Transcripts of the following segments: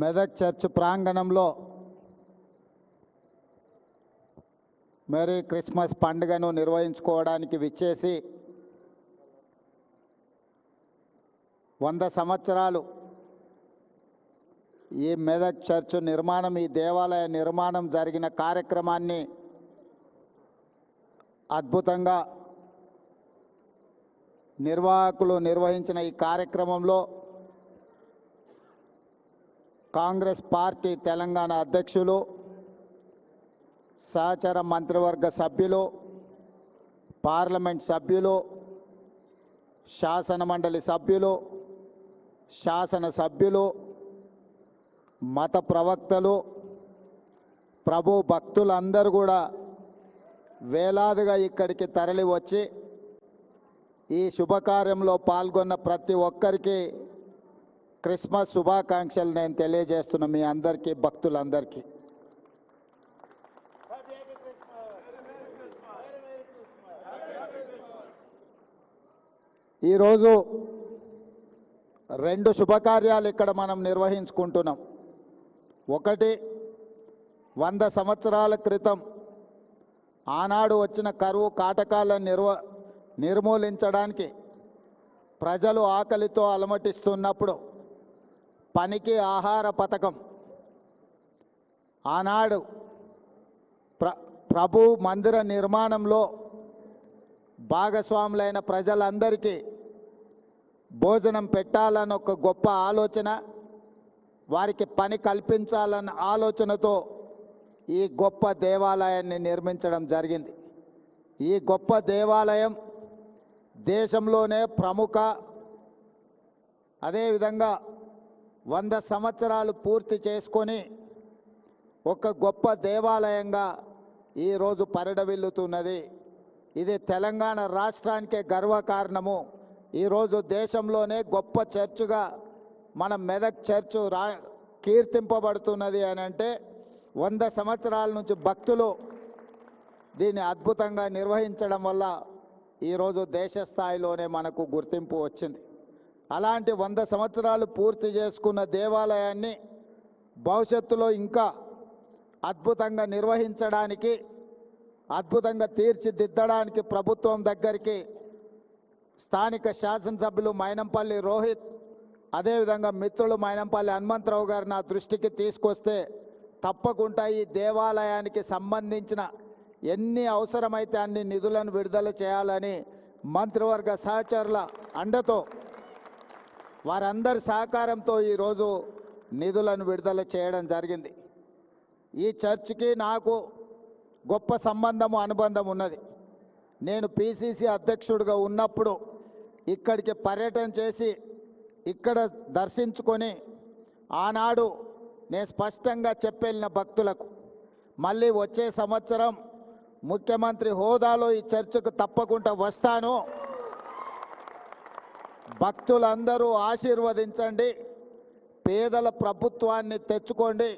Medak church ప్రాంగణంలో merry Christmas పండుగను నిర్వహించుకోవడానికి విచ్చేసి 100 సంవత్సరాలు ఈ మెదక్ చర్చ్ నిర్మాణం, ఈ దేవాలయ నిర్మాణం జరిగిన కార్యక్రమాన్ని అద్భుతంగా నిర్వాహకులు నిర్వహించిన ఈ కార్యక్రమంలో కాంగ్రెస్ పార్టీ తెలంగాణ అధ్యక్షులు, సహచర మంత్రివర్గ సభ్యులు, పార్లమెంట్ సభ్యులు, శాసనమండలి సభ్యులు, శాసనసభ్యులు, మత ప్రవక్తలు, ప్రభు భక్తులందరూ కూడా వేలాదిగా ఇక్కడికి తరలి వచ్చి ఈ శుభకార్యంలో పాల్గొన్న ప్రతి ఒక్కరికి క్రిస్మస్ శుభాకాంక్షలు నేను తెలియజేస్తున్నా. మీ అందరికీ, భక్తులందరికీ. ఈరోజు 2 శుభకార్యాలు ఇక్కడ మనం నిర్వహించుకుంటున్నాం. ఒకటి, 100 సంవత్సరాల క్రితం ఆనాడు వచ్చిన కరువు కాటకాలను నిర్మూలించడానికి ప్రజలు ఆకలితో అలమటిస్తున్నప్పుడు పనికి ఆహార పథకం ఆనాడు ప్రభు మందిర నిర్మాణంలో భాగస్వాములైన ప్రజలందరికీ భోజనం పెట్టాలని ఒక గొప్ప ఆలోచన, వారికి పని కల్పించాలన్న ఆలోచనతో ఈ గొప్ప దేవాలయాన్ని నిర్మించడం జరిగింది. ఈ గొప్ప దేవాలయం దేశంలోనే ప్రముఖ, అదేవిధంగా 100 సంవత్సరాలు పూర్తి చేసుకొని ఒక గొప్ప దేవాలయంగా ఈరోజు పరిడవిల్లుతున్నది. ఇది తెలంగాణ రాష్ట్రానికే గర్వకారణము. ఈరోజు దేశంలోనే గొప్ప చర్చుగా మన మెదక్ చర్చు కీర్తింపబడుతున్నది అని అంటే 100 సంవత్సరాల నుంచి భక్తులు దీన్ని అద్భుతంగా నిర్వహించడం వల్ల ఈరోజు దేశ స్థాయిలోనే మనకు గుర్తింపు వచ్చింది. అలాంటి 100 సంవత్సరాలు పూర్తి చేసుకున్న దేవాలయాన్ని భవిష్యత్తులో ఇంకా అద్భుతంగా నిర్వహించడానికి, అద్భుతంగా తీర్చిదిద్దడానికి ప్రభుత్వం దగ్గరికి స్థానిక శాసనసభ్యులు మైనంపల్లి రోహిత్, అదేవిధంగా మిత్రులు మైనంపల్లి హనుమంతరావు గారు నా దృష్టికి తీసుకొస్తే తప్పకుండా ఈ దేవాలయానికి సంబంధించిన ఎన్ని అవసరమైతే అన్ని నిధులను విడుదల చేయాలని మంత్రివర్గ సహచరుల అండతో, వారందరి సహకారంతో ఈరోజు నిధులను విడుదల చేయడం జరిగింది. ఈ చర్చికి నాకు గొప్ప సంబంధము, అనుబంధం ఉన్నది. నేను పిసిసి అధ్యక్షుడిగా ఉన్నప్పుడు ఇక్కడికి పర్యటన చేసి ఇక్కడ దర్శించుకొని ఆనాడు నేను స్పష్టంగా చెప్పెళ్ళిన భక్తులకు, మళ్ళీ వచ్చే సంవత్సరం ముఖ్యమంత్రి హోదాలో ఈ చర్చకు తప్పకుండా వస్తాను, భక్తులందరూ ఆశీర్వదించండి, పేదల ప్రభుత్వాన్ని తెచ్చుకోండి,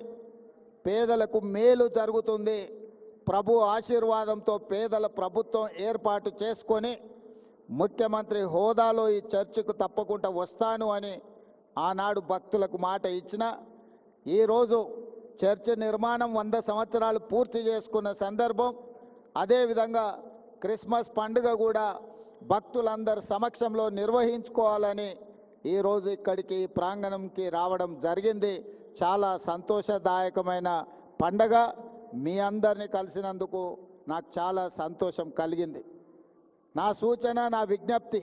పేదలకు మేలు జరుగుతుంది, ప్రభు ఆశీర్వాదంతో పేదల ప్రభుత్వం ఏర్పాటు చేసుకొని ముఖ్యమంత్రి హోదాలో ఈ చర్చకు తప్పకుండా వస్తాను అని ఆనాడు భక్తులకు మాట ఇచ్చిన. ఈరోజు చర్చ్ నిర్మాణం 100 సంవత్సరాలు పూర్తి చేసుకున్న సందర్భం, అదేవిధంగా క్రిస్మస్ పండుగ కూడా భక్తులందరి సమక్షంలో నిర్వహించుకోవాలని ఈరోజు ఇక్కడికి ప్రాంగణంకి రావడం జరిగింది. చాలా సంతోషదాయకమైన పండగ. మీ అందరినీ కలిసినందుకు నాకు చాలా సంతోషం కలిగింది. నా సూచన, నా విజ్ఞప్తి,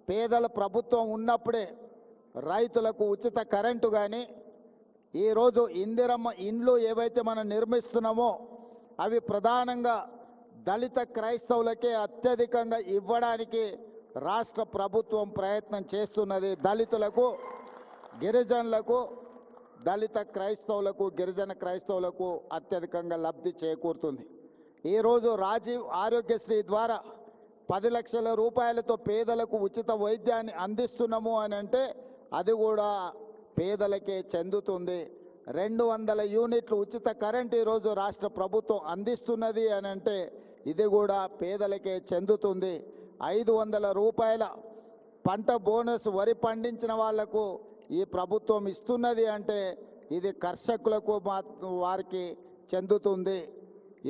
పేదల ప్రభుత్వం ఉన్నప్పుడే రైతులకు ఉచిత కరెంటు కానీ, ఈరోజు ఇందిరమ్మ ఇండ్లు ఏవైతే మనం నిర్మిస్తున్నామో అవి ప్రధానంగా దళిత క్రైస్తవులకే అత్యధికంగా ఇవ్వడానికి రాష్ట్ర ప్రభుత్వం ప్రయత్నం చేస్తున్నది. దళితులకు, గిరిజనులకు, దళిత క్రైస్తవులకు, గిరిజన క్రైస్తవులకు అత్యధికంగా లబ్ధి చేకూరుతుంది. ఈరోజు రాజీవ్ ఆరోగ్యశ్రీ ద్వారా 10 లక్షల రూపాయలతో పేదలకు ఉచిత వైద్యాన్ని అందిస్తున్నాము అని అంటే అది కూడా పేదలకే చెందుతుంది. 200 యూనిట్లు ఉచిత కరెంట్ ఈరోజు రాష్ట్ర ప్రభుత్వం అందిస్తున్నది అని అంటే ఇది కూడా పేదలకే చెందుతుంది. 500 రూపాయల పంట బోనస్ వరి పండించిన వాళ్లకు ఈ ప్రభుత్వం ఇస్తున్నది అంటే ఇది కర్షకులకు వారికి చెందుతుంది.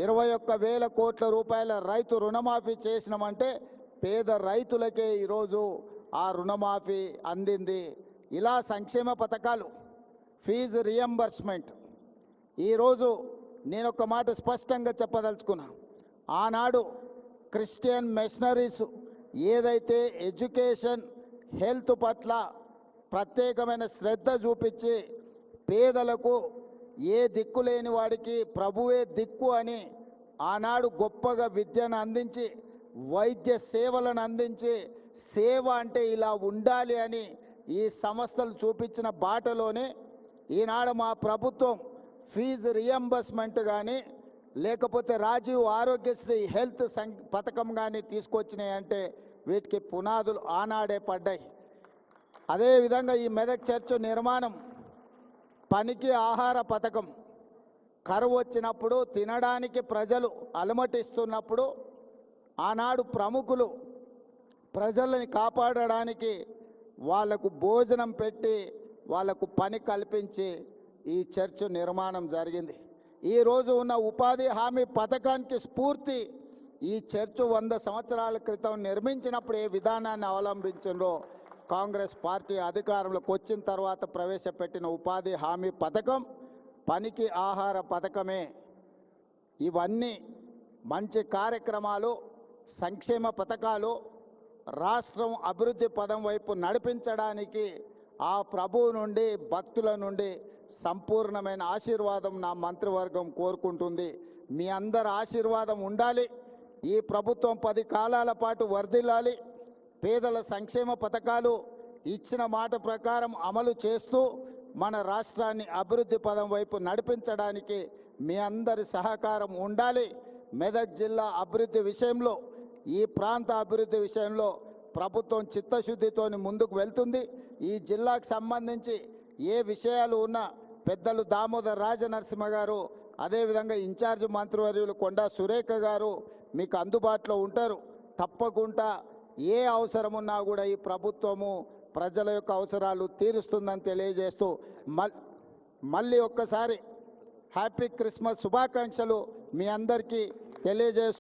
21,000 కోట్ల రూపాయల రైతు రుణమాఫీ చేసినామంటే పేద రైతులకే ఈరోజు ఆ రుణమాఫీ అందింది. ఇలా సంక్షేమ పథకాలు, ఫీజు రియంబర్స్మెంట్. ఈరోజు నేను ఒక మాట స్పష్టంగా చెప్పదలుచుకున్నా. ఆనాడు క్రిస్టియన్ మిషనరీస్ ఏదైతే ఎడ్యుకేషన్, హెల్త్ పట్ల ప్రత్యేకమైన శ్రద్ధ చూపించి పేదలకు ఏ దిక్కు లేని వాడికి ప్రభువే దిక్కు అని ఆనాడు గొప్పగా విద్యను అందించి, వైద్య సేవలను అందించి, సేవ అంటే ఇలా ఉండాలి అని ఈ సంస్థలు చూపించిన బాటలోనే ఈనాడు మా ప్రభుత్వం ఫీజు రియంబర్స్మెంట్ కానీ లేకపోతే రాజీవ్ ఆరోగ్యశ్రీ హెల్త్ పథకం కానీ తీసుకొచ్చినాయంటే వీటికి పునాదులు ఆనాడే పడ్డాయి. అదేవిధంగా ఈ మెదక్ చర్చ్ నిర్మాణం, పనికి ఆహార పథకం, కరువు వచ్చినప్పుడు తినడానికి ప్రజలు అలమటిస్తున్నప్పుడు ఆనాడు ప్రముఖులు ప్రజలని కాపాడడానికి వాళ్లకు భోజనం పెట్టి వాళ్లకు పని కల్పించి ఈ చర్చ్ నిర్మాణం జరిగింది. ఈరోజు ఉన్న ఉపాధి హామీ పథకానికి స్ఫూర్తి ఈ చర్చ్ 100 సంవత్సరాల క్రితం నిర్మించినప్పుడు ఏ విధానాన్ని అవలంబించిందో కాంగ్రెస్ పార్టీ అధికారంలోకి వచ్చిన తర్వాత ప్రవేశపెట్టిన ఉపాధి హామీ పథకం, పనికి ఆహార పథకమే. ఇవన్నీ మంచి కార్యక్రమాలు, సంక్షేమ పథకాలు రాష్ట్రం అభివృద్ధి పదం వైపు నడిపించడానికి ఆ ప్రభువు నుండి, భక్తుల నుండి సంపూర్ణమైన ఆశీర్వాదం నా మంత్రివర్గం కోరుకుంటుంది. మీ అందరి ఆశీర్వాదం ఉండాలి. ఈ ప్రభుత్వం 10 కాలాల పాటు వర్ధిల్లాలి. పేదల సంక్షేమ పథకాలు ఇచ్చిన మాట ప్రకారం అమలు చేస్తూ మన రాష్ట్రాన్ని అభివృద్ధి పదం వైపు నడిపించడానికి మీ అందరి సహకారం ఉండాలి. మెదక్ జిల్లా అభివృద్ధి విషయంలో, ఈ ప్రాంత అభివృద్ధి విషయంలో ప్రభుత్వం చిత్తశుద్ధితో ముందుకు వెళ్తుంది. ఈ జిల్లాకు సంబంధించి ఏ విషయాలు ఉన్నా పెద్దలు దామోదర్ రాజనరసింహ గారు, అదేవిధంగా ఇన్ఛార్జ్ మంత్రివర్యులు కొండా సురేఖ గారు మీకు అందుబాటులో ఉంటారు. తప్పకుండా ఏ అవసరం ఉన్నా కూడా ఈ ప్రభుత్వము ప్రజల యొక్క అవసరాలు తీరుస్తుందని తెలియజేస్తూ మళ్ళీ ఒక్కసారి హ్యాపీ క్రిస్మస్ శుభాకాంక్షలు మీ అందరికీ తెలియజేస్తూ